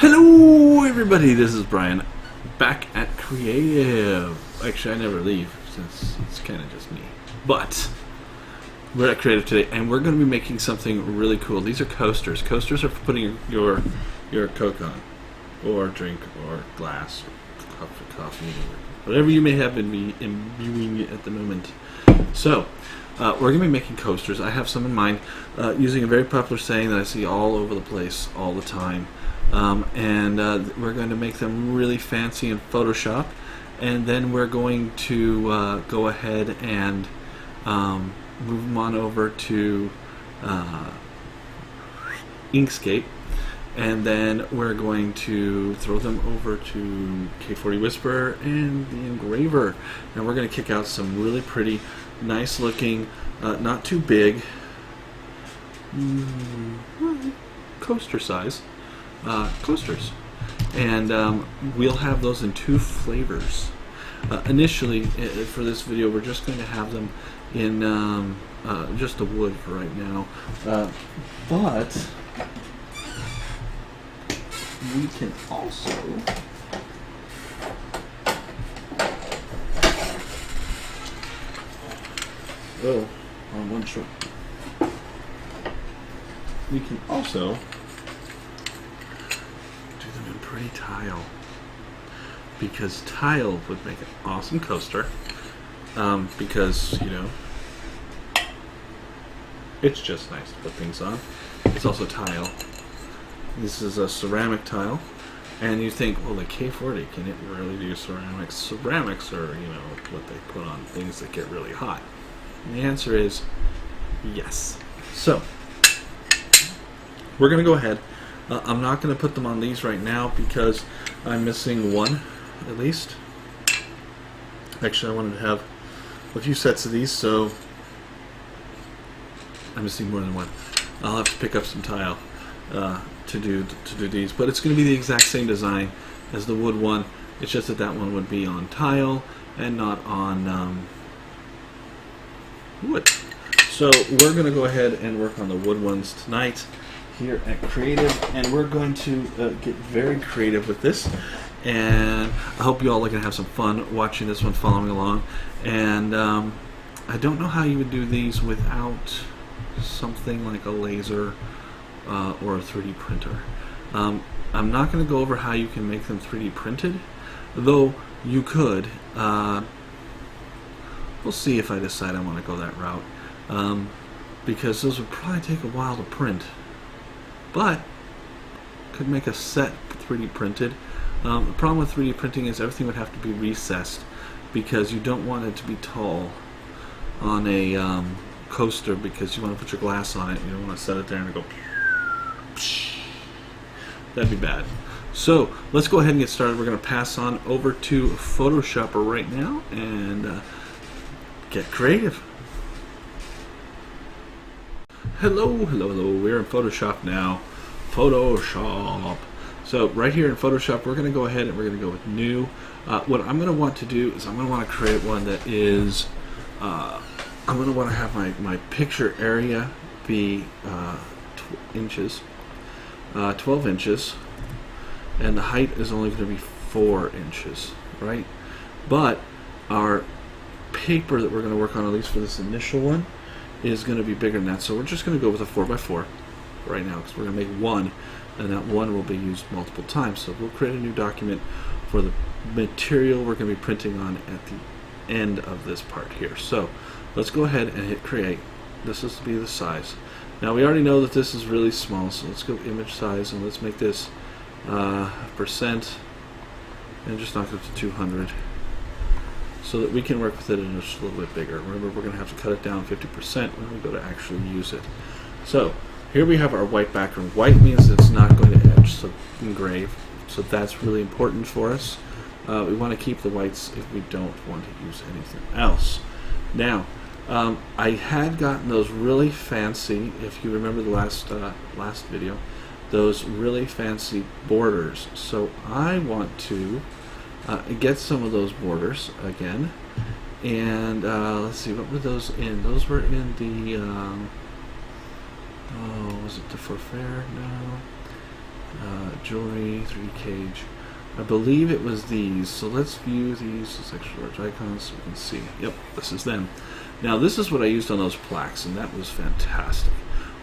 Hello everybody, this is Brian, back at Creative. Actually, I never leave since it's kind of just me. But we're at Creative today, and we're going to be making something really cool. These are coasters. Coasters are for putting your Coke on, or drink, or glass, or coffee, whatever you may have been imbuing at the moment. So, we're going to be making coasters. I have some in mind, using a very popular saying that I see all over the place all the time. We're going to make them really fancy in Photoshop, and then we're going to go ahead and move them on over to Inkscape, and then we're going to throw them over to K40 Whisper and the Engraver, and we're going to kick out some really pretty, nice looking, not too big, coaster size coasters, and we'll have those in two flavors. Initially, for this video, we're just going to have them in just the wood for right now, but we can also on one shot. We can also do them in pretty tile, because tile would make an awesome coaster, because, you know, it's just nice to put things on. It's also tile. This is a ceramic tile, and you think, well, the K40, can it really do ceramics? Ceramics are, you know, what they put on things that get really hot. And the answer is yes. So we're going to go ahead. I'm not going to put them on these right now because I'm missing one, at least. Actually, I wanted to have a few sets of these, so I'm missing more than one. I'll have to pick up some tile to do these, but it's going to be the exact same design as the wood one. It's just that that one would be on tile and not on wood. So we're going to go ahead and work on the wood ones tonight here at Creative, and we're going to get very creative with this, and I hope you all are going to have some fun watching this one, following along. And I don't know how you would do these without something like a laser or a 3D printer. I'm not going to go over how you can make them 3D printed, though you could. We'll see if I decide I want to go that route, because those would probably take a while to print. But could make a set 3D printed. The problem with 3D printing is everything would have to be recessed, because you don't want it to be tall on a coaster, because you want to put your glass on it. You don't want to set it there and go psh. That'd be bad. So let's go ahead and get started. We're going to pass on over to Photoshop right now and get creative. Hello. We're in Photoshop now. Photoshop. So right here in Photoshop, we're going to go ahead and we're going to go with new. What I'm going to want to do is I'm going to want to create one that is, I'm going to want to have my picture area be 12 inches, and the height is only going to be 4 inches, right? But our paper that we're going to work on, at least for this initial one, is going to be bigger than that. So we're just going to go with a 4x4 right now, because we're going to make one, and that one will be used multiple times. So we'll create a new document for the material we're going to be printing on at the end of this part here. So let's go ahead and hit create. This is to be the size. Now we already know that this is really small, so let's go image size, and let's make this percent, and just knock it up to 200, so that we can work with it and just a little bit bigger. Remember, we're going to have to cut it down 50% when we go to actually use it. So here we have our white background. White means it's not going to etch, so engrave. So that's really important for us. We want to keep the whites if we don't want to use anything else. Now, I had gotten those really fancy, if you remember the last video, those really fancy borders. So I want to get some of those borders again, and let's see, what were those in? Those were in the was it the for fair? No, Jewelry, 3D cage. I believe it was these. So let's view these as extra large icons so we can see. Yep, this is them. Now this is what I used on those plaques, and that was fantastic.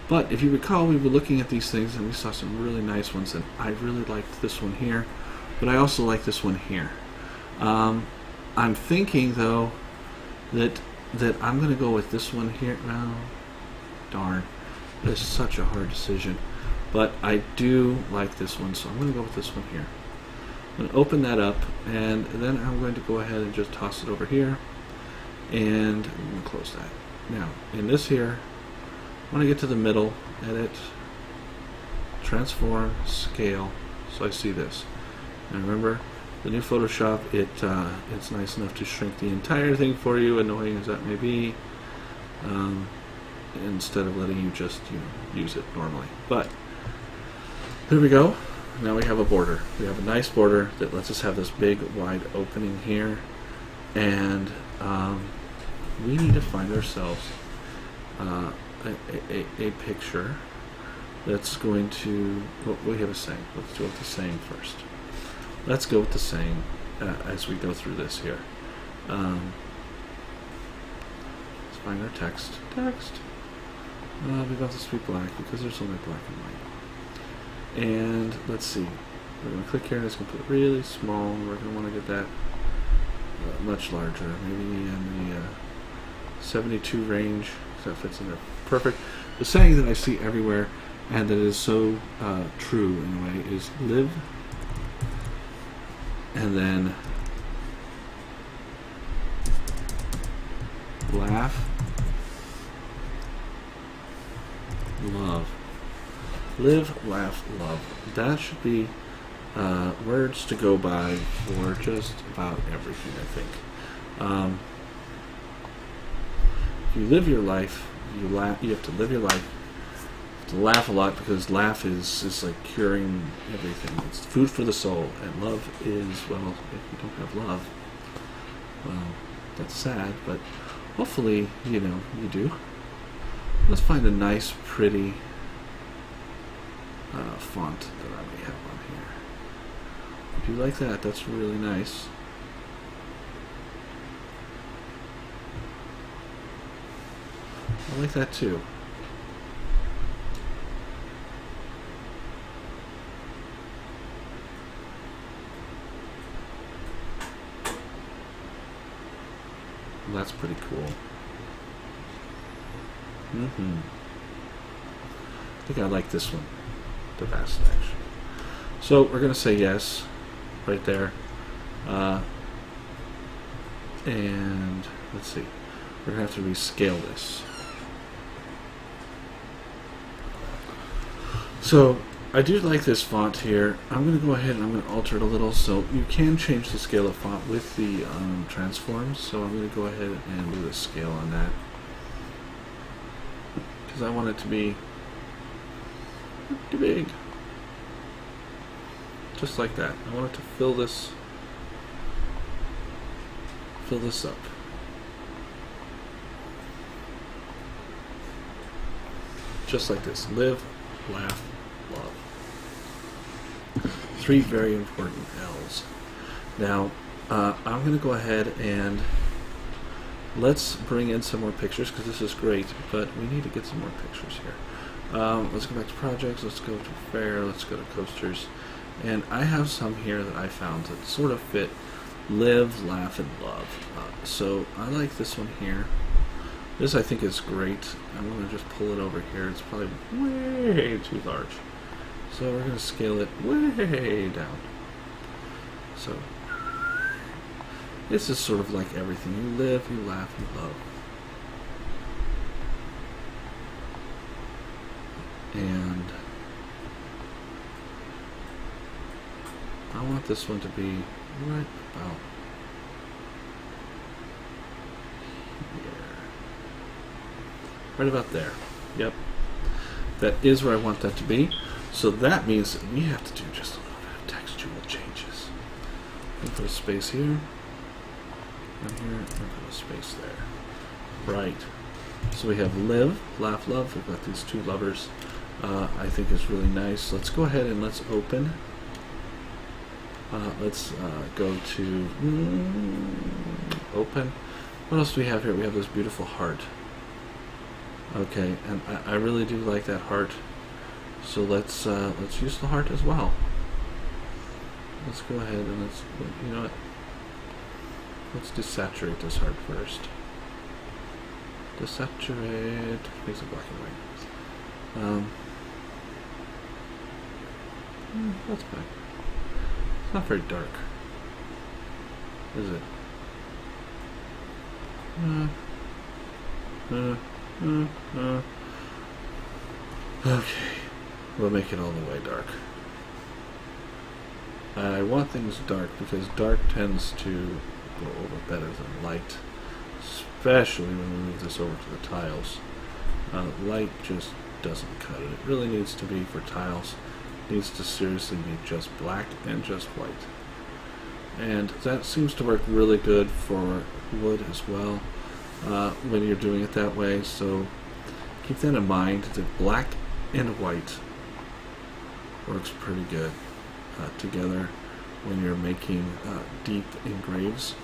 But if you recall, we were looking at these things and we saw some really nice ones, and I really liked this one here, but I also like this one here. I'm thinking though that I'm going to go with this one here. Oh, darn. It's such a hard decision. But I do like this one, so I'm going to go with this one here. I'm going to open that up, and then I'm going to go ahead and just toss it over here. And I'm going to close that. Now, in this here, I want to get to the middle, edit, transform, scale, so I see this. And remember, the new Photoshop, it's nice enough to shrink the entire thing for you, annoying as that may be, instead of letting you just use it normally. But there we go. Now we have a border. We have a nice border that lets us have this big wide opening here, and we need to find ourselves a picture that's going to, well, we have a saying. Let's go with the saying first. Let's go with the saying as we go through this here. Let's find our text. We want this to be black because there's only black and white. And let's see. We're going to click here and it's going to put really small. We're going to want to get that much larger. Maybe in the 72 range. So that fits in there. Perfect. The saying that I see everywhere and that is so true in a way is live and then laugh, love. Live, laugh, love. That should be words to go by for just about everything, I think. If you live your life, you have to live your life. You have to laugh a lot because laugh is like curing everything. It's food for the soul, and love is, well, if you don't have love, well, that's sad, but hopefully, you do. Let's find a nice, pretty font that I may have on here. If you like that, that's really nice. I like that too. That's pretty cool. I think I like this one the best, actually. So we're going to say yes right there. And let's see. We're going to have to rescale this. So I do like this font here. I'm going to go ahead and I'm going to alter it a little. So you can change the scale of font with the transforms. So I'm going to go ahead and do the scale on that. Because I want it to be pretty big. Just like that. I want it to fill this up. Just like this. Live, laugh, love. 3 very important L's. Now, I'm going to go ahead and let's bring in some more pictures because this is great, but we need to get some more pictures here. Let's go back to projects, let's go to fair, let's go to coasters. And I have some here that I found that sort of fit live, laugh, and love. So I like this one here. This I think is great. I'm going to just pull it over here. It's probably way too large. So we're going to scale it way down. So this is sort of like everything. You live, you laugh, you love. And I want this one to be right about here. Right about there. Yep. That is where I want that to be. So that means that we have to do just a little bit of textual changes. Put a space here. And here, and put a space there. Right. So we have live, laugh, love. We've got these 2 lovers. I think is really nice. Let's go ahead and let's open. Let's go to open. What else do we have here? We have this beautiful heart. Okay, and I really do like that heart. So let's use the heart as well. Let's go ahead and let's, you know what? Let's desaturate this heart first. Desaturate. Makes it black and white. That's fine. It's not very dark, is it? Okay, we'll make it all the way dark. I want things dark because dark tends to go over better than light, especially when we move this over to the tiles. Light just doesn't cut it. It really needs to be for tiles. It needs to seriously be just black and just white. And that seems to work really good for wood as well when you're doing it that way. So keep that in mind, that black and white works pretty good together when you're making deep engraves.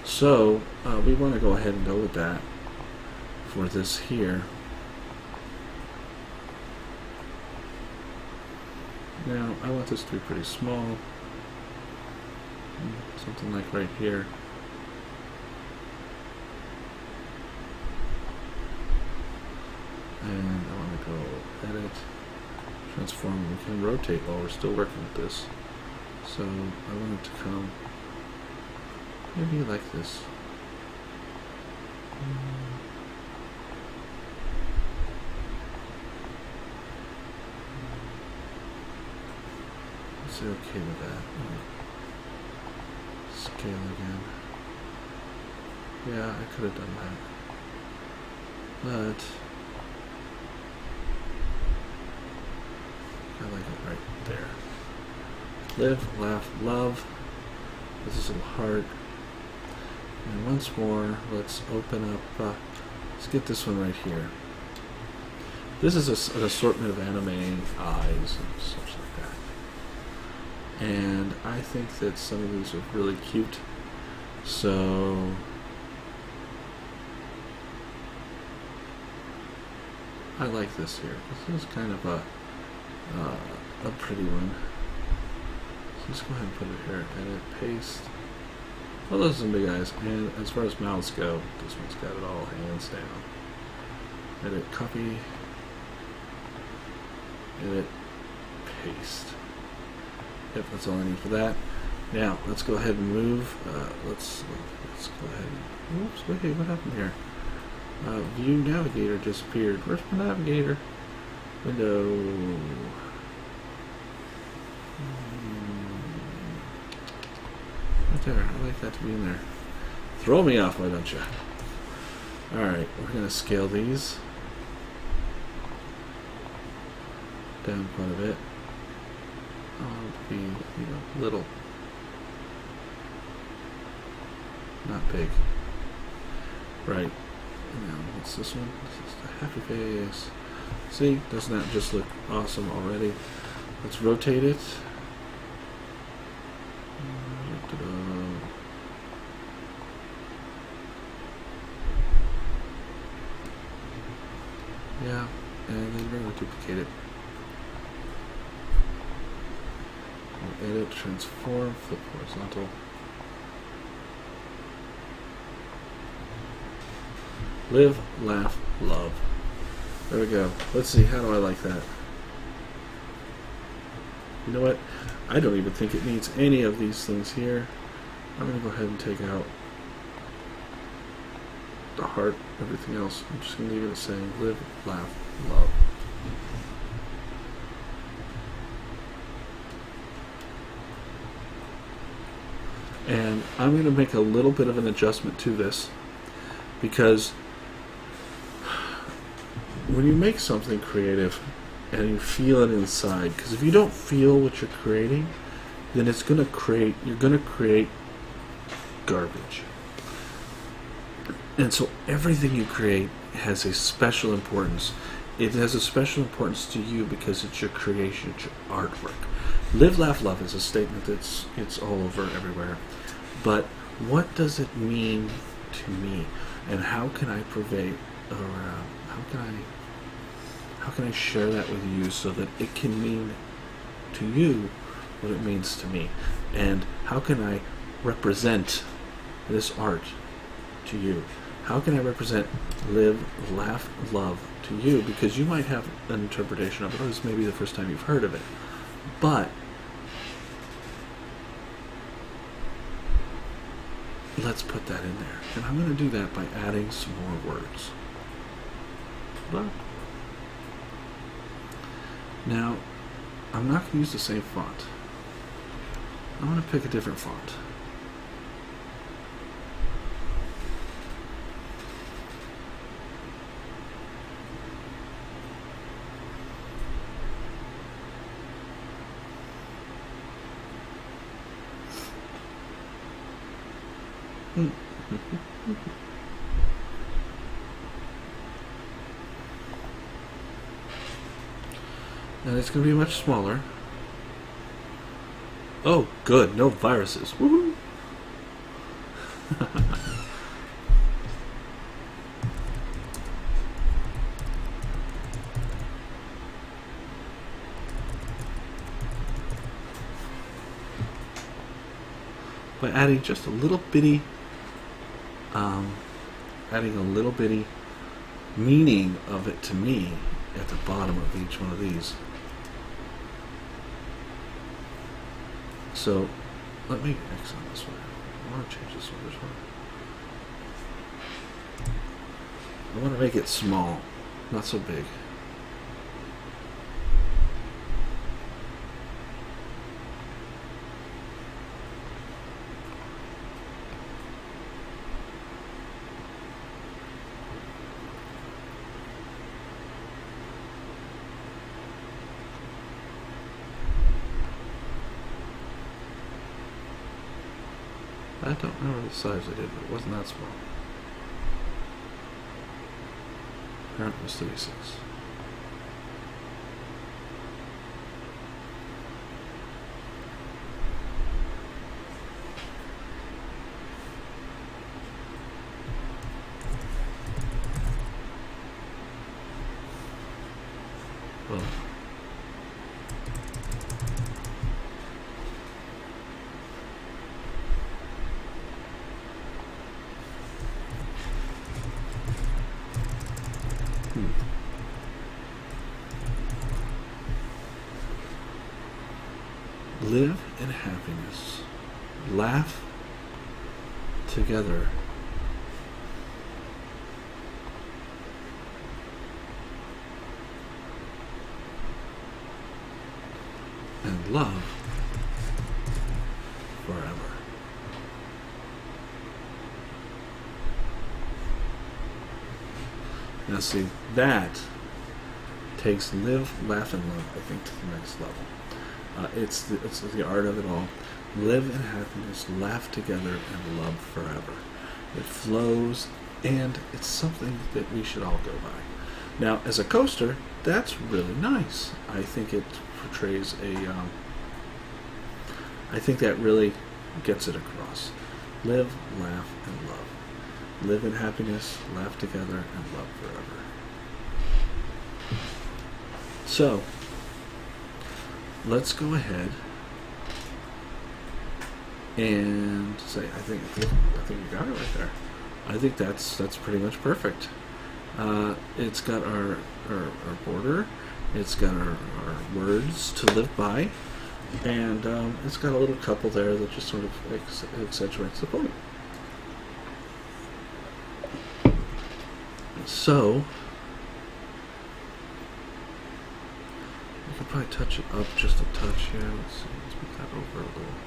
So we want to go ahead and go with that for this here. Now I want this to be pretty small, something like right here. And I want to go edit, transform. We can rotate while we're still working with this. So I want it to come maybe like this. Is it okay with that? Scale again. Yeah, I could have done that. But I like it right there. Live, laugh, love. This is a little heart. And once more, let's open up. Let's get this one right here. This is an assortment of anime eyes and such like that. And I think that some of these are really cute. So I like this here. This is kind of a pretty one. So let's go ahead and put it here. Edit, paste. Well, those are some big eyes. And as far as mouths go, this one's got it all hands down. Edit, copy. Edit, paste. Yep, that's all I need for that. Now, let's go ahead and move. Let's go ahead and, oops, wait, what happened here? View navigator disappeared. Where's my navigator? Window. Right there. I like that to be in there. Throw me off, why don't you? Alright, we're going to scale these down quite a bit. Be, little. Not big. Right. Now, what's this one? This is the happy face. See, doesn't that just look awesome already? Let's rotate it. Yeah, and then we're going to duplicate it. We'll edit, transform, flip horizontal. Live, laugh, love. There we go. Let's see, how do I like that? You know what? I don't even think it needs any of these things here. I'm going to go ahead and take out the heart, everything else. I'm just going to leave it saying live, laugh, love. And I'm going to make a little bit of an adjustment to this, because when you make something creative and you feel it inside, because if you don't feel what you're creating, then it's going to create, you're going to create garbage. And so everything you create has a special importance it has a special importance to you because it's your creation, it's your artwork. Live, laugh, love is a statement that's it's all over everywhere. But what does it mean to me, and how can I purvey, or how can I share that with you so that it can mean to you what it means to me, and how can I represent this art to you? How can I represent live, laugh, love to you? Because you might have an interpretation of it, or this may be the first time you've heard of it, but let's put that in there. And I'm going to do that by adding some more words. But now, I'm not going to use the same font. I'm going to pick a different font. And it's going to be much smaller. Oh, good. No viruses. Woohoo! By adding just a little bitty meaning of it to me at the bottom of each one of these. So let me X on this one. I want to change this one. I want to make it small, not so big. I don't remember the size I did, but it wasn't that small. Parent was 36. Well, live in happiness, laugh together, and love forever. Now see, that takes live, laugh, and love, I think, to the next level. It's the art of it all. Live in happiness, laugh together, and love forever. It flows, and it's something that we should all go by. Now, as a coaster, that's really nice. I think it portrays I think that really gets it across. Live, laugh, and love. Live in happiness, laugh together, and love forever. So, let's go ahead and say, I think you got it right there. I think that's pretty much perfect. It's got our border, it's got our words to live by, and it's got a little couple there that just sort of accentuates the point. So, you could probably touch it up just a touch here. Let's see, let's move that over a little.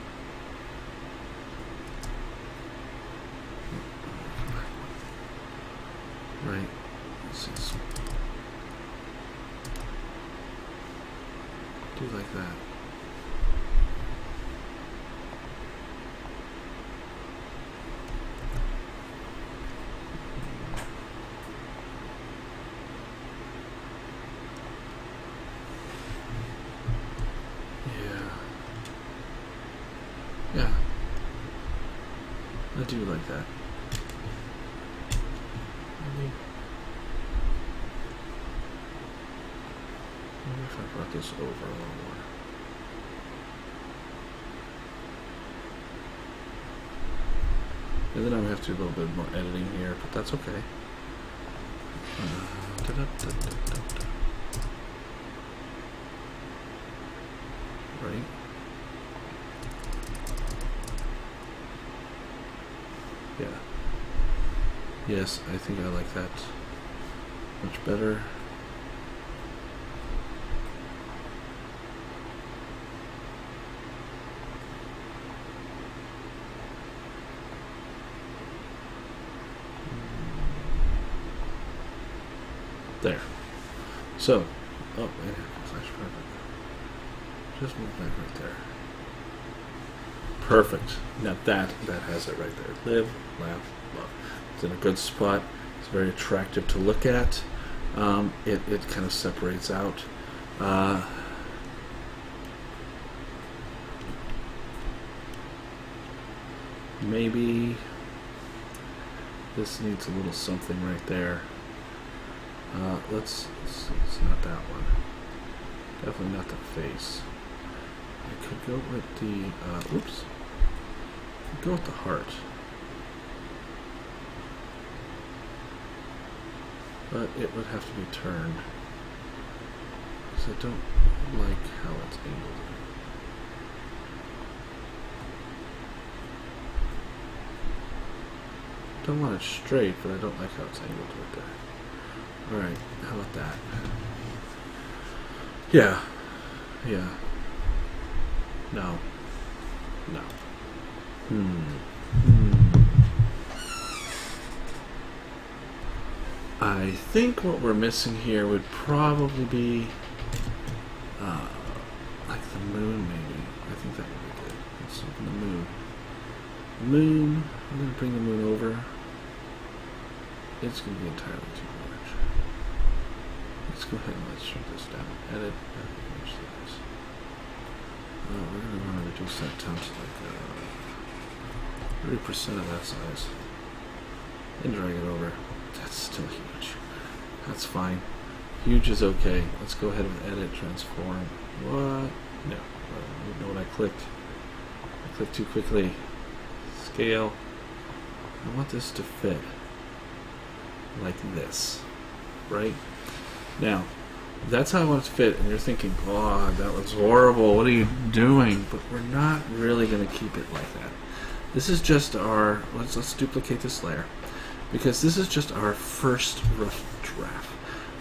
Right. Let's see. Do like that. want to do like that. Maybe if I brought this over a little more. And then I would have to do a little bit more editing here, but that's okay. Right. Yeah. Yes, I think I like that much better. There. So, oh, flash perfect. Just move back right there. Perfect. Now that has it right there. Live, laugh, love. It's in a good spot. It's very attractive to look at. It kind of separates out. Maybe this needs a little something right there. Let's see, it's not that one. Definitely not the face. I could go with the, oops. Go with the heart. But it would have to be turned. Because I don't like how it's angled. Don't want it straight, but I don't like how it's angled right there. Alright, how about that? Yeah. Yeah. No. No. I think what we're missing here would probably be like the moon, maybe. I think that would be good. Let's open the moon. The moon, I'm going to bring the moon over. It's going to be entirely too large. Let's go ahead and let's shrink this down. Edit. Finish this. We're going to want to reduce that down to like 30% of that size. And drag it over. That's still huge. That's fine. Huge is okay. Let's go ahead and edit, transform. What? No. I don't know what I clicked. I clicked too quickly. Scale. I want this to fit like this. Right? Now, that's how I want it to fit, and you're thinking, oh, that looks horrible. What are you doing? But we're not really going to keep it like that. This is just our, let's duplicate this layer. Because this is just our first rough draft.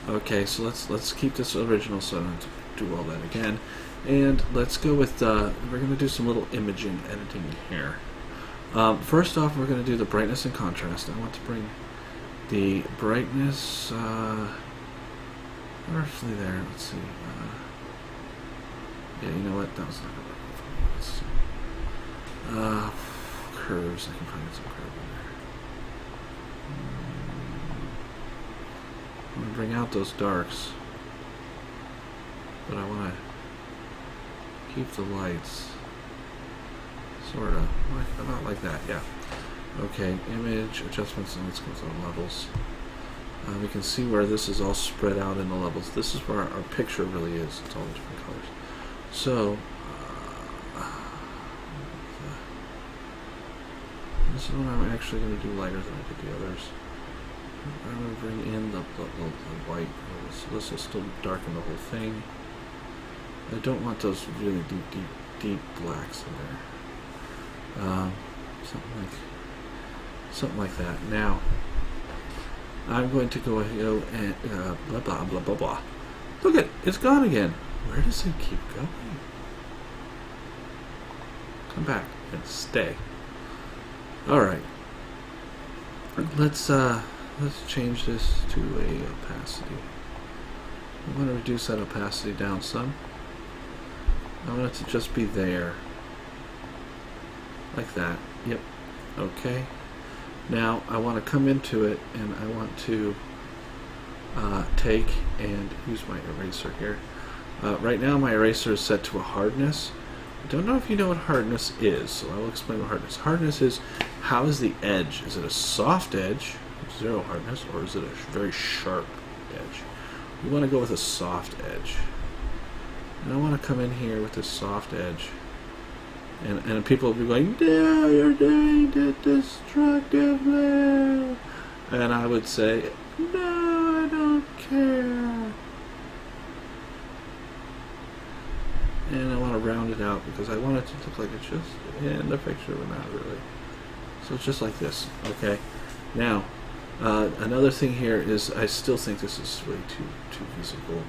Okay, so let's keep this original so I don't have to do all that again. And let's go with, we're going to do some little imaging editing here. First off, we're going to do the brightness and contrast. I want to bring the brightness, roughly there. Let's see. Yeah, you know what? That was not going to work for me. Let's see. Curves. I can probably get some curve in there. I'm going to bring out those darks, but I want to keep the lights sort of about like that. Yeah. Okay, image adjustments, and let's go with our levels. We can see where this is all spread out in the levels. This is where our picture really is. It's all the different colors. So this is what I'm actually going to do lighter than I did the others. I'm going to bring in the white. This will still darken the whole thing. I don't want those really deep blacks in there. Something like that. Now, I'm going to go and blah blah blah blah blah. Look at it's gone again. Where does it keep going? Come back and stay. All right. Let's change this to a opacity. I'm going to reduce that opacity down some. I want it to just be there. Like that. Yep. Okay. Now I want to come into it and I want to take and use my eraser here. Right now my eraser is set to a hardness. I don't know if you know what hardness is, so I will explain what hardness. Hardness is, how is the edge? Is it a soft edge, 0 hardness, or is it a very sharp edge? We want to go with a soft edge. And I want to come in here with this soft edge. And people will be going, no, you're doing it destructively. And I would say, no, I don't care. And I want to round it out because I want it to look like it's just in the picture, but not really. So it's just like this, okay? Now, another thing here is I still think this is way too visible.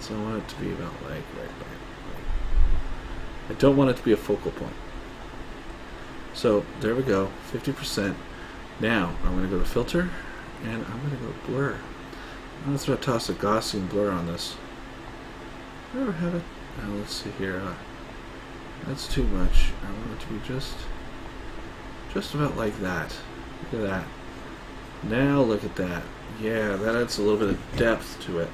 So I want it to be about like right. I don't want it to be a focal point. So there we go, 50%. Now I'm going to go to filter, and I'm going to go blur. I'm going to toss a Gaussian blur on this. Do I ever have it? Now let's see here. That's too much. I want it to be just about like that. Look at that. Now look at that. Yeah, that adds a little bit of depth to it.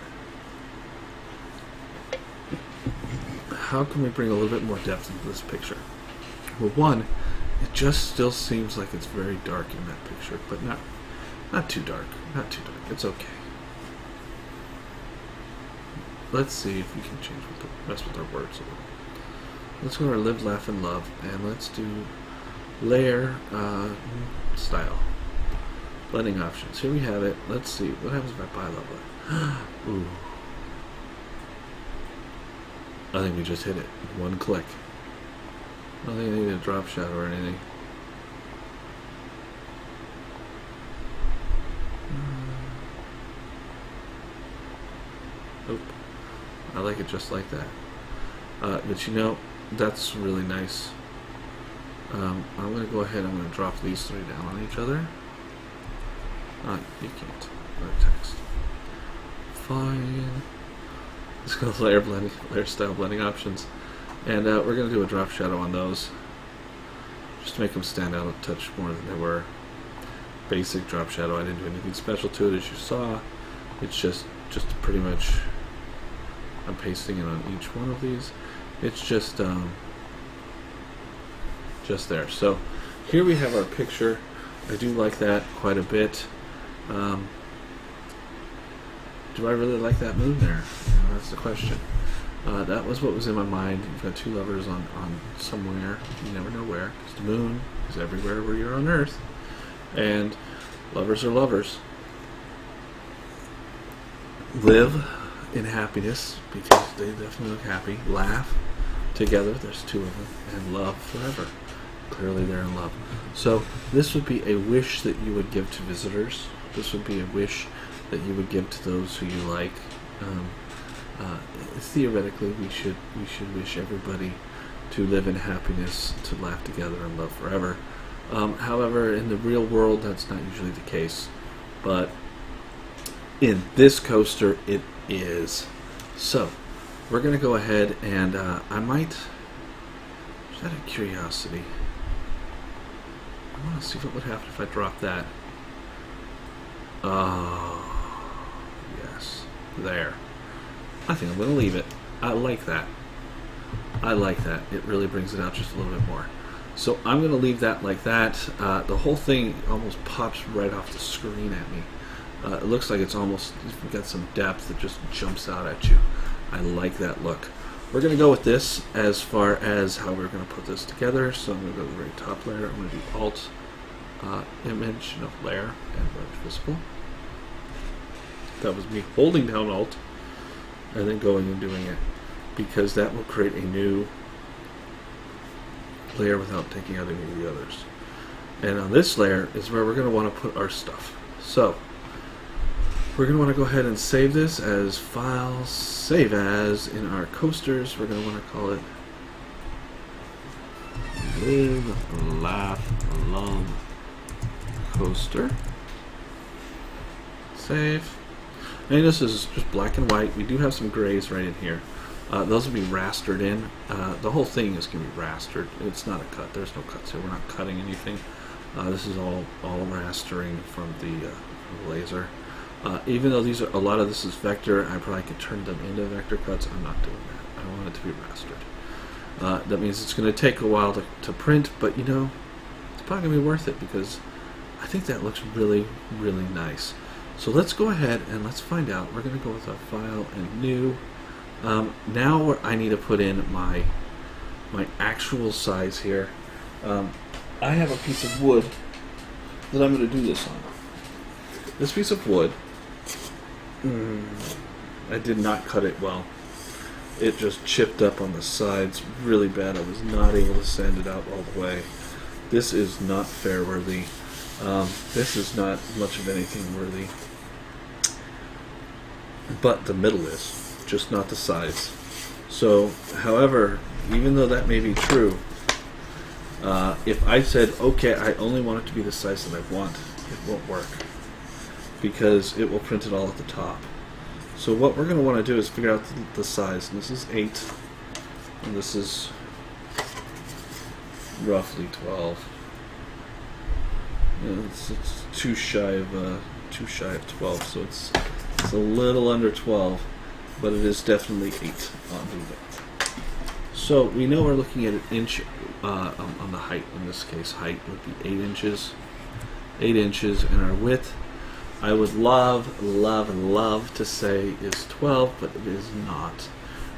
How can we bring a little bit more depth into this picture? Well, one, it just still seems like it's very dark in that picture, but not too dark. Not too dark. It's okay. Let's see if we can mess with our words a little. Let's go to our live, laugh, and love, and let's do layer style. Blending options. Here we have it. Let's see. What happens if I bi-level it? Ooh. I think we just hit it. One click. I don't think I need a drop shadow or anything. Nope. I like it just like that. But you know, that's really nice. I'm going to go ahead and I'm going to drop these 3 down on each other. You can't. Text. Fine. Let's go to layer style blending options, and we're going to do a drop shadow on those, just to make them stand out a touch more than they were. Basic drop shadow. I didn't do anything special to it, as you saw. It's just pretty much. I'm pasting it on each one of these. It's just there. So here we have our picture. I do like that quite a bit. Do I really like that moon there? That's the question. That was what was in my mind. You've got 2 lovers on somewhere. You never know where. Because the moon is everywhere where you're on Earth. And lovers are lovers. Live in happiness, because they definitely look happy. Laugh together. There's 2 of them. And love forever. Clearly they're in love. So this would be a wish that you would give to visitors. This would be a wish that you would give to those who you like. Theoretically, we should wish everybody to live in happiness, to laugh together, and love forever. However, in the real world, that's not usually the case. But in this coaster, it is. So we're going to go ahead and I might, just out of curiosity, I want to see what would happen if I drop that. Oh, yes. There. I think I'm going to leave it. I like that. I like that. It really brings it out just a little bit more. So I'm going to leave that like that. The whole thing almost pops right off the screen at me. It looks like it's almost got some depth that just jumps out at you. I like that look. We're going to go with this as far as how we're going to put this together. So I'm going to go to the very top layer. I'm going to do Alt, Image, Layer, and Merge Visible. That was me holding down Alt and then going and doing it, because that will create a new layer without taking out any of the others. And on this layer is where we're going to want to put our stuff. So we're going to want to go ahead and save this as Files, Save As in our coasters. We're going to want to call it Live, Laugh, Love Coaster. Save. And this is just black and white. We do have some grays right in here. Those will be rastered in. The whole thing is going to be rastered. It's not a cut. There's no cuts here. We're not cutting anything. This is all rastering from the laser. Even though these are, a lot of this is vector, I probably could turn them into vector cuts. I'm not doing that. I want it to be rastered. That means it's going to take a while to print, but you know, it's probably going to be worth it because I think that looks really, really nice. So let's go ahead and let's find out. We're going to go with our file and new. Now I need to put in my actual size here. I have a piece of wood that I'm going to do this on. This piece of wood, I did not cut it well. It just chipped up on the sides really bad. I was not able to sand it out all the way. This is not fair worthy. This is not much of anything worthy. But the middle is, just not the sides. So, however, even though that may be true, if I said, okay, I only want it to be the size that I want, it won't work. Because it will print it all at the top. So what we're going to want to do is figure out the size. And this is 8, and this is roughly 12. It's too shy of 12, so it's a little under 12, but it is definitely 8 on the. So we know we're looking at an inch on the height. In this case, height would be 8 inches. 8 inches, and our width, I would love to say is 12, but it is not.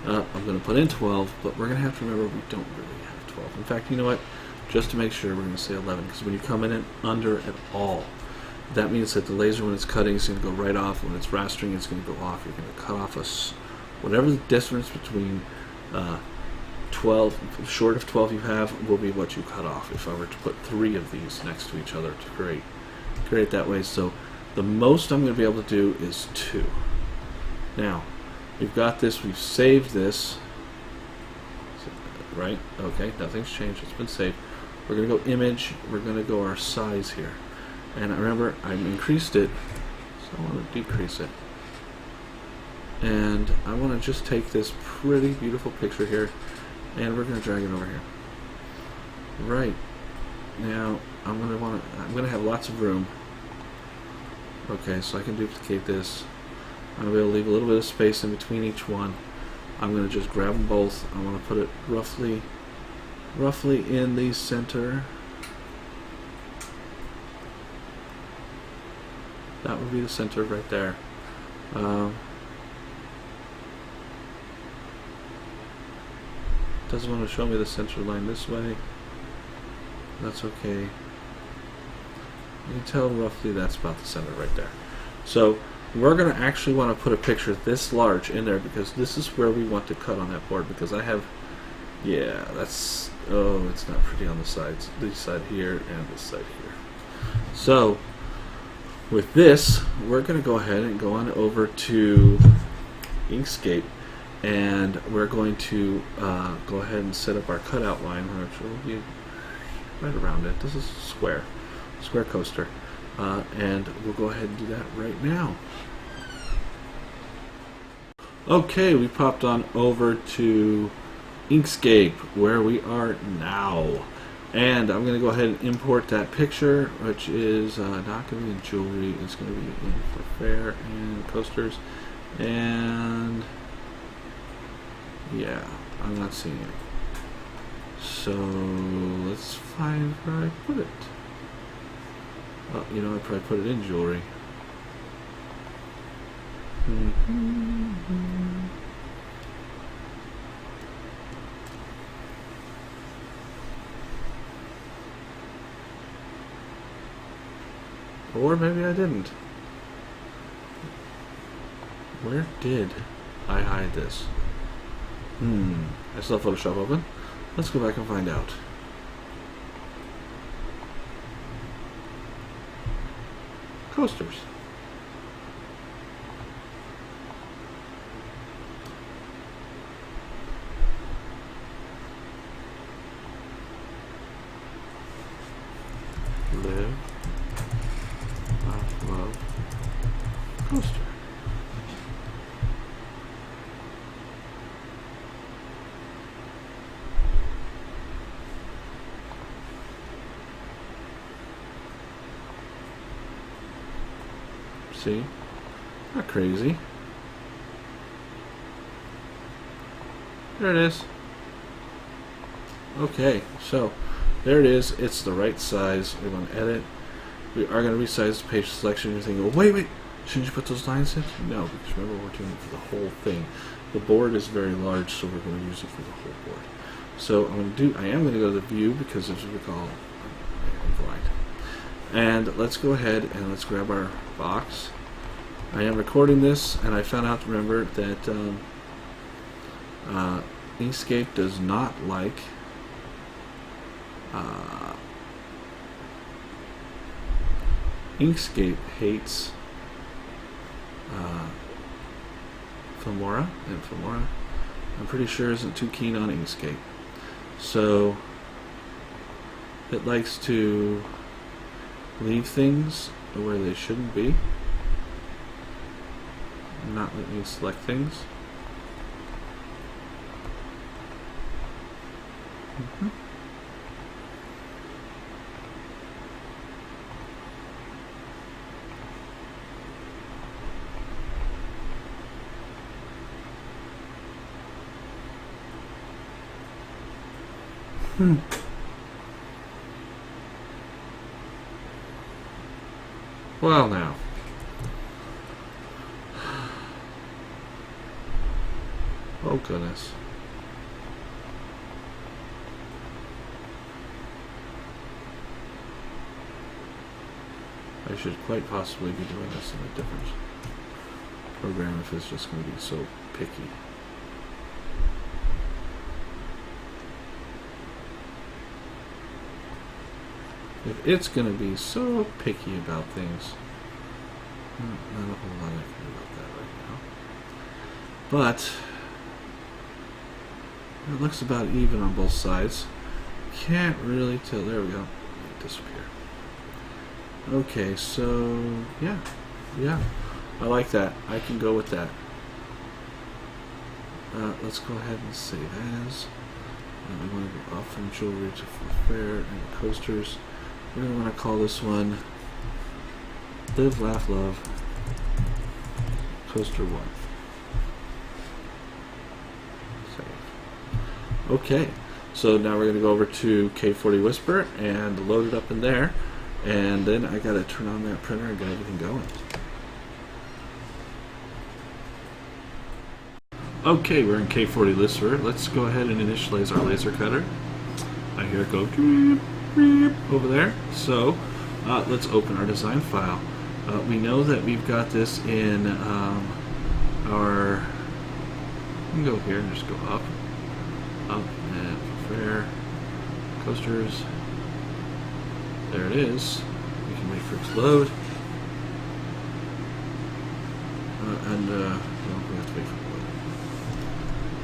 I'm going to put in 12, but we're going to have to remember we don't really have 12. In fact, you know what? Just to make sure, we're going to say 11, because when you come in under at all, that means that the laser, when it's cutting, is going to go right off. When it's rastering, it's going to go off. You're going to cut off whatever the difference between 12, short of 12 you have, will be what you cut off. If I were to put 3 of these next to each other to create that way. So the most I'm going to be able to do is 2. Now, we've got this, we've saved this, right? Okay, nothing's changed, it's been saved. We're going to go image, we're going to go our size here. And remember, I've increased it, so I want to decrease it. And I want to just take this pretty beautiful picture here, and we're going to drag it over here. Right. Now, I'm going to have lots of room. Okay, so I can duplicate this. I'm going to be able to leave a little bit of space in between each one. I'm going to just grab them both. I want to put it roughly in the center. That would be the center right there. Doesn't want to show me the center line this way. That's okay. You can tell roughly that's about the center right there. So we're going to actually want to put a picture this large in there, because this is where we want to cut on that board, because I have, yeah, that's, oh, it's not pretty on the sides. This side here and this side here. So with this, we're going to go ahead and go on over to Inkscape, and we're going to go ahead and set up our cutout line, which will be right around it. This is square coaster, and we'll go ahead and do that right now. Okay, we popped on over to Inkscape, where we are now, and I'm going to go ahead and import that picture, which is not going to be in jewelry. It's going to be in for fair and coasters, and yeah, I'm not seeing it. So let's find where I put it. Oh, you know, I probably put it in jewelry. Or maybe I didn't. Where did I hide this? I still have Photoshop open. Let's go back and find out. Coasters. Live, laugh, love, coaster. See? Not crazy. There it is. Okay, so there it is. It's the right size. We want to edit. We are going to resize the page selection. You're thinking, well, wait, shouldn't you put those lines in? No, because remember, we're doing it for the whole thing. The board is very large, so we're going to use it for the whole board. So I am going to go to the view because, as you recall, I'm blind. And let's go ahead and let's grab our box. I am recording this, and I found out, remember, that Inkscape does not like Inkscape hates Filmora, and Filmora, I'm pretty sure, isn't too keen on Inkscape. So it likes to leave things where they shouldn't be, not let me select things. Well, now. Oh, goodness. I should quite possibly be doing this in a different program if it's just going to be so picky. If it's going to be so picky about things, not a whole lot I can do about that right now. But it looks about even on both sides. Can't really tell. There we go. It disappeared. Okay, so yeah, I like that. I can go with that. Let's go ahead and save as. We want to go off from jewelry to fair and coasters. We're going to want to call this one Live, Laugh, Love Coaster 1. Save. Okay, so now we're going to go over to K40 Whisper and load it up in there. And then I got to turn on that printer and get everything going. Okay, we're in K40 Whisper. Let's go ahead and initialize our laser cutter. I hear it go over there. So let's open our design file. We know that we've got this in our. You can go here and just go up, and fair coasters. There it is. We can wait for it to load, and we have to wait for it to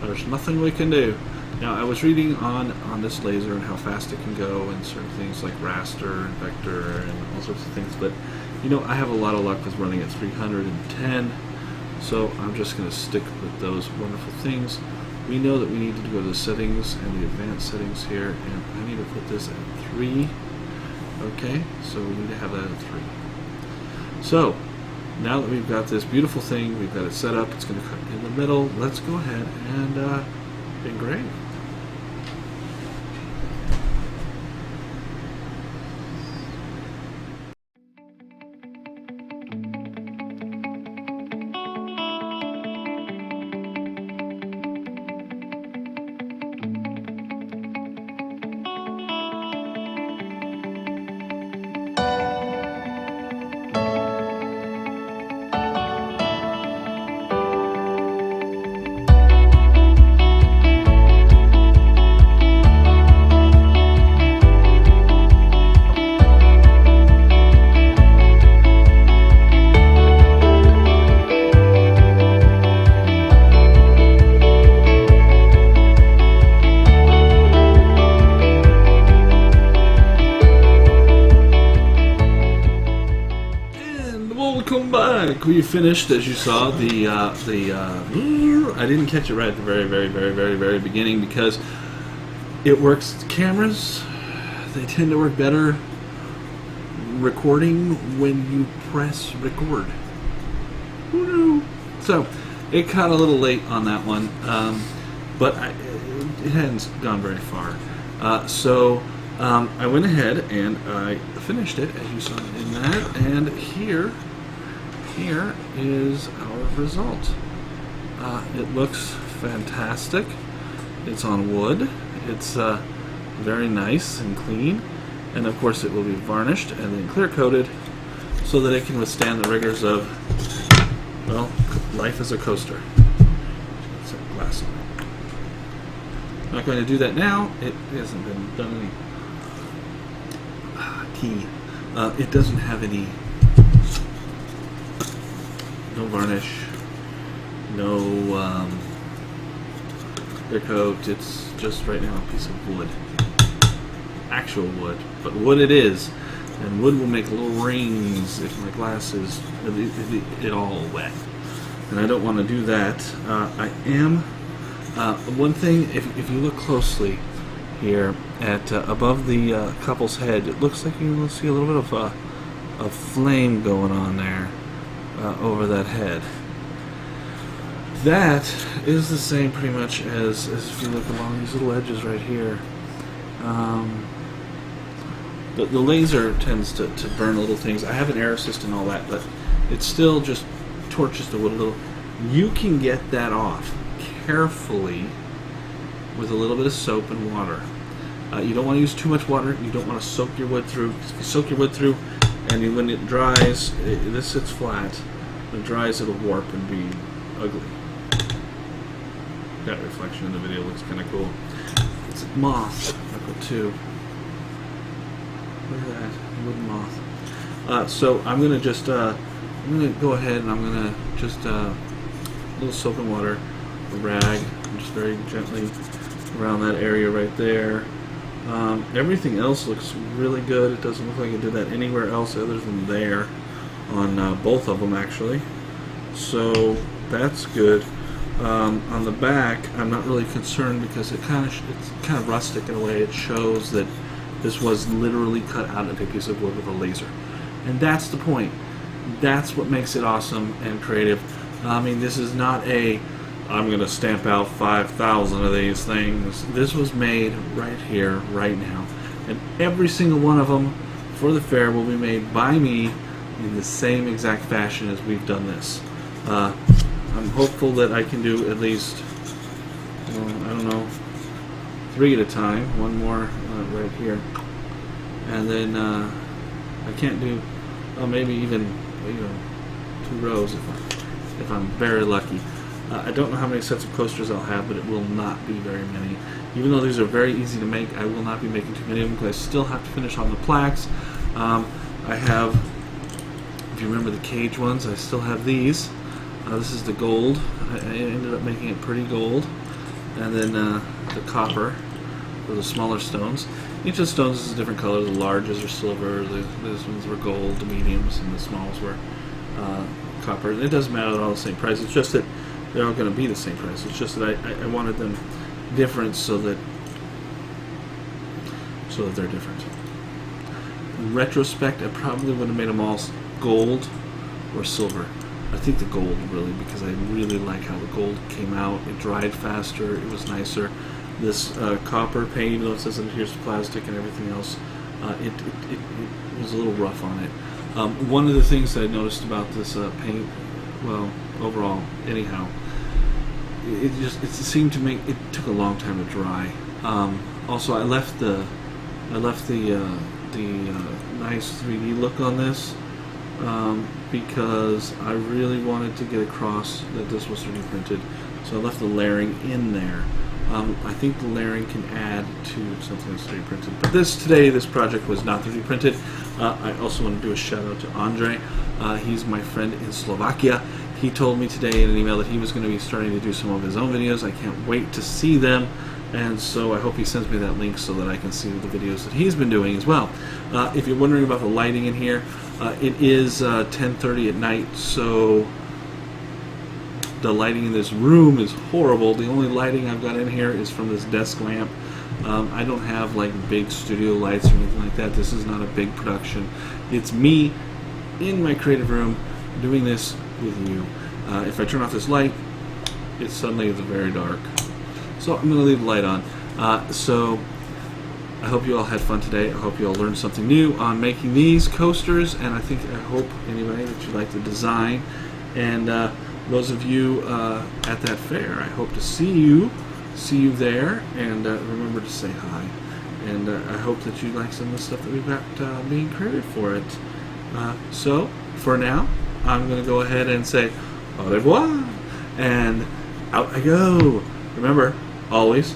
load. There's nothing we can do. Now, I was reading on this laser and how fast it can go and certain things like raster and vector and all sorts of things, but you know, I have a lot of luck with running at 310, so I'm just going to stick with those wonderful things. We know that we need to go to the settings and the advanced settings here, and I need to put this at 3. Okay, so we need to have that at 3. So, now that we've got this beautiful thing, we've got it set up, it's going to cut in the middle, let's go ahead and engrave. We finished, as you saw, the I didn't catch it right at the very beginning because it works. Cameras, they tend to work better recording when you press record. Who knew? So it caught a little late on that one, but it hadn't gone very far. I went ahead and I finished it, as you saw in that, and here is our result. It looks fantastic. It's on wood. It's very nice and clean, and of course it will be varnished and then clear coated so that it can withstand the rigors of, well, life as a coaster. Some glass on it. I'm not going to do that now. It hasn't been done any key. It doesn't have any, no varnish, no clear coat. It's just right now a piece of wood, actual wood, but wood it is, and wood will make little rings if my glass is it all wet, and I don't want to do that. I am one thing. If you look closely here at above the couple's head, it looks like you will see a little bit of a flame going on there over that head. That is the same pretty much as if you look along these little edges right here. The laser tends to burn little things. I have an air assist and all that, but it still just torches the wood a little. You can get that off carefully with a little bit of soap and water. You don't want to use too much water. You don't want to soak your wood through. If you soak your wood through, and when it dries, this sits flat. When it dries, it'll warp and be ugly. That reflection in the video looks kind of cool. It's a moth, number 2. Look at that, wooden moth. So I'm gonna just, I'm gonna go ahead and I'm gonna just a little soap and water, a rag, and just very gently around that area right there. Everything else looks really good. It doesn't look like I did that anywhere else other than there, on both of them actually. So that's good. On the back, I'm not really concerned because it's kind of rustic in a way. It shows that this was literally cut out of a piece of wood with a laser, and that's the point. That's what makes it awesome and creative. I mean, this is not a I'm going to stamp out 5,000 of these things. This was made right here, right now, and every single one of them for the fair will be made by me in the same exact fashion as we've done this. I'm hopeful that I can do at least, I don't know, 3 at a time. One more right here, and then I can't do, maybe even 2 rows if I'm very lucky. I don't know how many sets of coasters I'll have, but it will not be very many. Even though these are very easy to make, I will not be making too many of them because I still have to finish on the plaques. I have, if you remember the cage ones, I still have these. This is the gold. I ended up making it pretty gold. And then the copper, or the smaller stones. Each of the stones is a different color. The larges are silver, these ones were gold, the mediums, and the smalls were copper. It doesn't matter, they're all the same price. It's just that they're all going to be the same price. It's just that I wanted them different so that they're different. In retrospect, I probably would have made them all gold or silver. I think the gold, really, because I really like how the gold came out. It dried faster, it was nicer. This copper paint, even though it says that here's plastic and everything else, it was a little rough on it. One of the things that I noticed about this paint, well, overall, anyhow, it seemed to make, it took a long time to dry. Also, I left the nice 3D look on this because I really wanted to get across that this was 3D printed, so I left the layering in there. I think the layering can add to something that's 3D printed. But this project was not 3D printed. I also want to do a shout out to Andre. He's my friend in Slovakia. He told me today in an email that he was going to be starting to do some of his own videos. I can't wait to see them, and so I hope he sends me that link so that I can see the videos that he's been doing as well. If you're wondering about the lighting in here, it is 10:30 at night, so the lighting in this room is horrible. The only lighting I've got in here is from this desk lamp. I don't have like big studio lights or anything like that. This is not a big production. It's me in my creative room doing this with you. If I turn off this light, it suddenly is very dark. So I'm going to leave the light on. So I hope you all had fun today. I hope you all learned something new on making these coasters, and I hope anyway that you like the design. And those of you at that fair, I hope to see you there, and remember to say hi. And I hope that you like some of the stuff that we've got being created for it. So for now, I'm going to go ahead and say au revoir, and out I go. Remember, always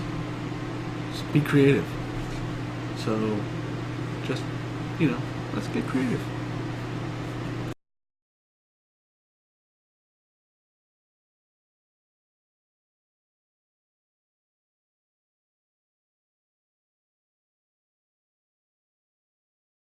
just be creative. So just, let's get creative.